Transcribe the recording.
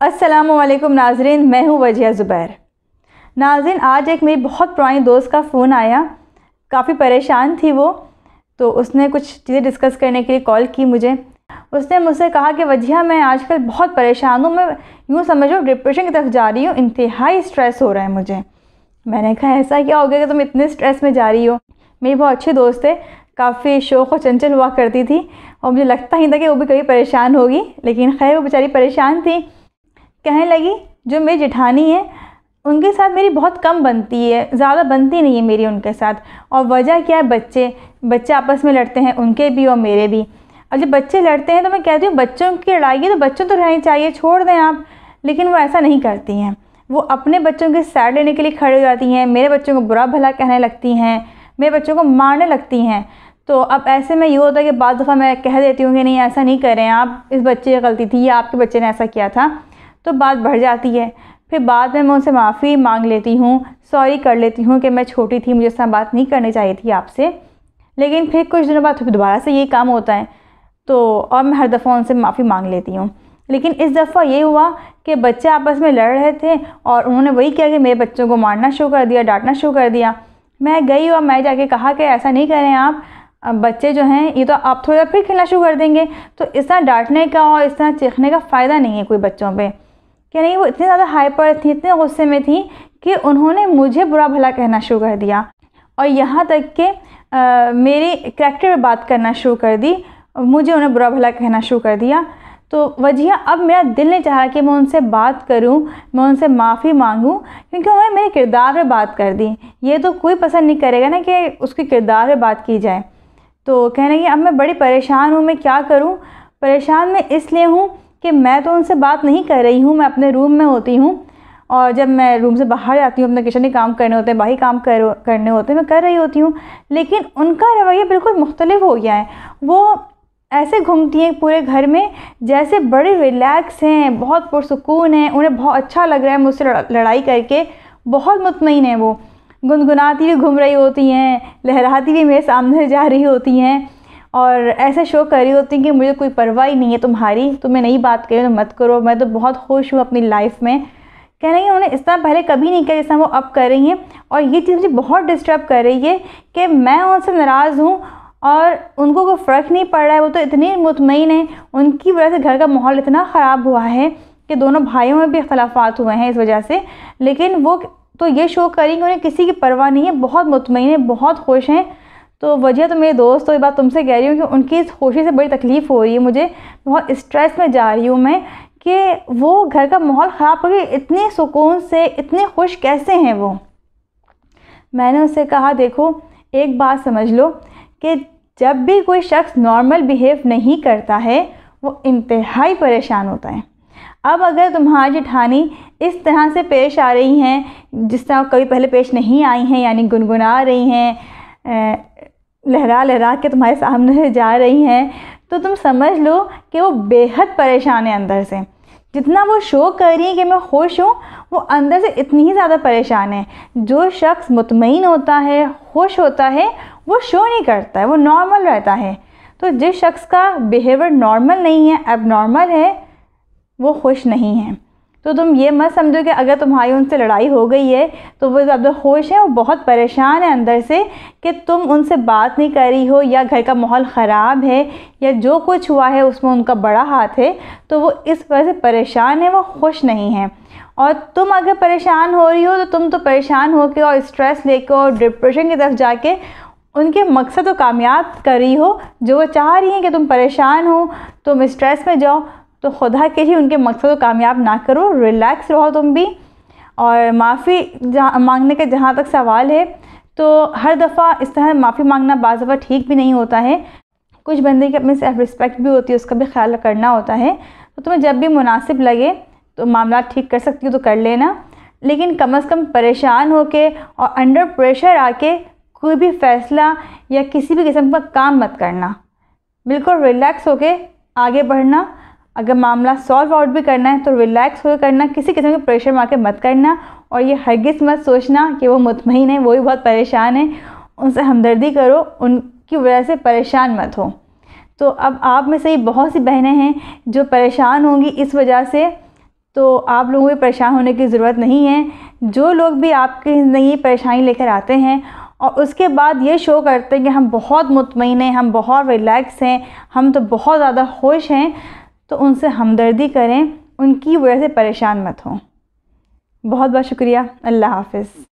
अस्सलामुअलैकुम नाज़रीन, मैं हूँ वजिया ज़ुबैर। नाज़रीन, आज एक मेरी बहुत पुरानी दोस्त का फ़ोन आया। काफ़ी परेशान थी वो, तो उसने कुछ चीज़ें डिस्कस करने के लिए कॉल की मुझे। उसने मुझसे कहा कि वजिया, मैं आजकल बहुत परेशान हूँ, मैं यूँ समझो डिप्रेशन की तरफ जा रही हूँ, इंतहाई स्ट्रेस हो रहा है मुझे। मैंने कहा ऐसा क्या हो गया कि तुम इतने स्ट्रेस में जा रही हो? मेरी बहुत अच्छी दोस्त है, काफ़ी शौक़ और चंचल हुआ करती थी और मुझे लगता ही था कि वो भी कभी परेशान होगी, लेकिन खैर वो बेचारी परेशान थी। कहने लगी जो मेरी जेठानी है उनके साथ मेरी बहुत कम बनती है, ज़्यादा बनती नहीं है मेरी उनके साथ। और वजह क्या है, बच्चे आपस में लड़ते हैं, उनके भी और मेरे भी। और जब बच्चे लड़ते हैं तो मैं कहती हूँ बच्चों की लड़ाई है तो बच्चों तो रहनी चाहिए, छोड़ दें आप। लेकिन वो ऐसा नहीं करती हैं, वो अपने बच्चों के साइड लेने के लिए खड़ी हो जाती हैं, मेरे बच्चों को बुरा भला कहने लगती हैं, मेरे बच्चों को मारने लगती हैं। तो अब ऐसे में ये होता है कि बाद दफ़ा मैं कह देती हूँ कि नहीं ऐसा नहीं करें आप, इस बच्चे की गलती थी या आपके बच्चे ने ऐसा किया था, तो बात बढ़ जाती है। फिर बाद में मैं उनसे माफ़ी मांग लेती हूँ, सॉरी कर लेती हूँ कि मैं छोटी थी, मुझे इस तरह बात नहीं करनी चाहिए थी आपसे। लेकिन फिर कुछ दिनों बाद फिर दोबारा से यही काम होता है, तो और मैं हर दफ़ा उनसे माफ़ी मांग लेती हूँ। लेकिन इस दफ़ा ये हुआ कि बच्चे आपस में लड़ रहे थे और उन्होंने वही किया कि मेरे बच्चों को मारना शुरू कर दिया, डांटना शुरू कर दिया। मैं गई और मैं जाके कहा कि ऐसा नहीं करें आप, बच्चे जो हैं ये तो आप थोड़ा फिर खेलना शुरू कर देंगे, तो इस तरह डांटने का और इस तरह चीखने का फ़ायदा नहीं है कोई बच्चों पे। कि नहीं, वो इतनी ज़्यादा हाइपर थी, इतने गुस्से में थी कि उन्होंने मुझे बुरा भला कहना शुरू कर दिया और यहाँ तक कि मेरी करैक्टर पे बात करना शुरू कर दी, मुझे उन्हें बुरा भला कहना शुरू कर दिया। तो वजिया अब मेरा दिल नहीं चाह रहा कि मैं उनसे बात करूं, मैं उनसे माफ़ी मांगूं, क्योंकि उन्होंने मेरे किरदार पे बात कर दी। ये तो कोई पसंद नहीं करेगा ना कि उसके किरदार पे बात की जाए। तो कहने लगी अब मैं बड़ी परेशान हूँ, मैं क्या करूँ? परेशान मैं इसलिए हूँ कि मैं तो उनसे बात नहीं कर रही हूँ, मैं अपने रूम में होती हूँ और जब मैं रूम से बाहर जाती हूँ, अपने किचन के काम करने होते हैं, बाहरी काम करने होते हैं, मैं कर रही होती हूँ। लेकिन उनका रवैया बिल्कुल मुख्तलिफ हो गया है। वो ऐसे घूमती हैं पूरे घर में जैसे बड़े रिलैक्स हैं, बहुत पुरसुकून हैं, उन्हें बहुत अच्छा लग रहा है मुझसे लड़ाई करके, बहुत मुतमईन हैं। वो गुनगुनाती हुई घूम रही होती हैं, लहराती हुई मेरे सामने से जा रही होती हैं और ऐसे शो कर रही होती हैं कि मुझे कोई परवाह ही नहीं है तुम्हारी, तुम्हें नहीं बात करें तो मत करो, मैं तो बहुत खुश हूँ अपनी लाइफ में। कह रही हैं उन्होंने इस तरह पहले कभी नहीं किया जिस तरह वो अब कर रही हैं, और ये चीज़ मुझे बहुत डिस्टर्ब कर रही है कि मैं उनसे नाराज़ हूँ और उनको कोई फ़र्क नहीं पड़ रहा है। वो तो इतनी मुतमईन है, उनकी वजह से घर का माहौल इतना ख़राब हुआ है कि दोनों भाइयों में भी इख्तलाफात हुए हैं इस वजह से। लेकिन वो तो ये शो करेंगे, उन्हें किसी की परवाह नहीं है, बहुत मुतमईन है, बहुत खुश हैं। तो वजह तो मेरे दोस्त, तो ये बात तुमसे कह रही हूँ कि उनकी इस खुशी से बड़ी तकलीफ़ हो रही है मुझे, बहुत स्ट्रेस में जा रही हूँ मैं कि वो घर का माहौल ख़राब हो गया, इतने सुकून से इतने खुश कैसे हैं वो। मैंने उससे कहा देखो एक बात समझ लो कि जब भी कोई शख्स नॉर्मल बिहेव नहीं करता है वो इंतहाई परेशान होता है। अब अगर तुम्हारी जेठानी इस तरह से पेश आ रही हैं जिस तरह कभी पहले पेश नहीं आई हैं, यानी गुनगुना रही हैं, लहरा लहरा के तुम्हारे सामने से जा रही हैं, तो तुम समझ लो कि वो बेहद परेशान है अंदर से। जितना वो शो कर रही है कि मैं खुश हूँ, वो अंदर से इतनी ही ज़्यादा परेशान है। जो शख्स मुतमईन होता है, खुश होता है, वो शो नहीं करता है, वो नॉर्मल रहता है। तो जिस शख्स का बिहेवियर नॉर्मल नहीं है, एबनॉर्मल है, वो खुश नहीं है। तो तुम ये मत समझो कि अगर तुम्हारी उनसे लड़ाई हो गई है तो वो ज़्यादा खुश है, वो बहुत परेशान है अंदर से कि तुम उनसे बात नहीं कर रही हो, या घर का माहौल ख़राब है, या जो कुछ हुआ है उसमें उनका बड़ा हाथ है, तो वो इस वजह से परेशान है, वो खुश नहीं है। और तुम अगर परेशान हो रही हो तो तुम तो परेशान होकर और स्ट्रेस लेकर और डिप्रेशन की तरफ जाके उनके मकसद को कामयाब कर रही हो। जो वो चाह रही हैं कि तुम परेशान हो, तुम स्ट्रेस में जाओ, तो खुदा के लिए उनके मकसद को कामयाब ना करो, रिलैक्स रहो तुम भी। और माफ़ी मांगने का जहाँ तक सवाल है, तो हर दफ़ा इस तरह माफ़ी मांगना बाज़ दफ़ा ठीक भी नहीं होता है। कुछ बंदे की अपनी सेल्फ रिस्पेक्ट भी होती है, उसका भी ख्याल करना होता है। तो तुम्हें जब भी मुनासिब लगे तो मामला ठीक कर सकती हो तो कर लेना, लेकिन कम से कम परेशान होके और अंडर प्रेशर आके कोई भी फ़ैसला या किसी भी किस्म का काम मत करना। बिल्कुल रिलैक्स होके आगे बढ़ना। अगर मामला सॉल्व आउट भी करना है तो रिलैक्स होकर करना, किसी किस्म के प्रेशर में आके मत करना। और ये हरगिज़ मत सोचना कि वो मुतमईन है, वो भी बहुत परेशान है, उनसे हमदर्दी करो, उनकी वजह से परेशान मत हो। तो अब आप में से ही बहुत सी बहनें हैं जो परेशान होंगी इस वजह से, तो आप लोगों को परेशान होने की ज़रूरत नहीं है। जो लोग भी आपके नई परेशानी लेकर आते हैं और उसके बाद ये शो करते हैं कि हम बहुत मुतमईन हैं, हम बहुत रिलैक्स हैं, हम तो बहुत ज़्यादा खुश हैं, तो उनसे हमदर्दी करें, उनकी वजह से परेशान मत हों। बहुत बहुत शुक्रिया। अल्लाह हाफ़िज़।